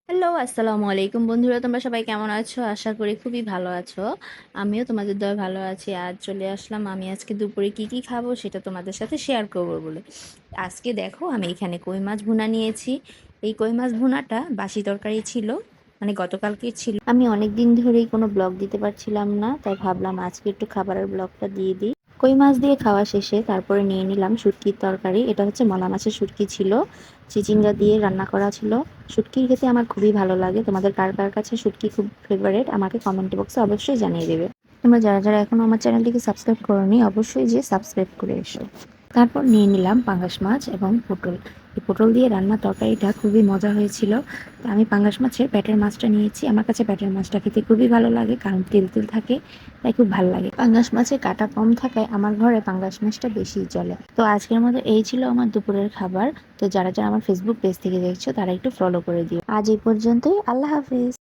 Hello, আসসালামু আলাইকুম বন্ধুরা, তোমরা সবাই কেমন আছো? আশা করি খুবই ভালো আছো। আমিও তোমাদের দয়ায় ভালো আছি। আজ চলে আসলাম আমি আজকে দুপুরে কি কি খাবো সেটা তোমাদের সাথে শেয়ার করব বলে। আজকে দেখো আমি এখানে কই মাছ ভুনা নিয়েছি। এই কই মাছ ভুনাটা বাসি তরকারি ছিল, মানে গতকালকে ছিল। আমি অনেক দিন ধরেই কোনো ব্লগ দিতে পারছিলাম না, তাই ভাবলাম আজকে একটু খাবারের ব্লগটা দিয়ে দিই। কই মাছ দিয়ে খাওয়া শেষে তারপরে নিয়ে নিলাম শুটকির তরকারি। এটা হচ্ছে মলা মাছের শুটকি ছিল, চিচিঙ্গা দিয়ে রান্না করা ছিল। শুটকি খেতে আমার খুবই ভালো লাগে। তোমাদের কার কার কাছে শুটকি খুব ফেভারিট আমাকে কমেন্ট বক্সে অবশ্যই জানিয়ে দেবে। তোমরা যারা যারা এখনো আমার চ্যানেলটিকে সাবস্ক্রাইব করোনি অবশ্যই যে সাবস্ক্রাইব করে এসো। তারপর নিয়ে নিলাম পাঙ্গাস মাছ এবং পটল। এই পটল দিয়ে রান্না তরকারিটা খুবই মজা হয়েছিল। তো আমি পাঙ্গাস মাছের পেটের মাছটা নিয়েছি। আমার কাছে পেটের মাছটা খেতে খুবই ভালো লাগে, কারণ তেল তেল থাকে, তাই খুব ভালো লাগে। পাঙ্গাস মাছের কাঁটা কম থাকায় আমার ঘরে পাঙ্গাস মাছটা বেশিই চলে। তো আজকের মতো এই ছিল আমার দুপুরের খাবার। তো যারা যারা আমার ফেসবুক পেজ থেকে দেখছো তারা একটু ফলো করে দিও। আজ এই পর্যন্তই, আল্লাহ হাফিজ।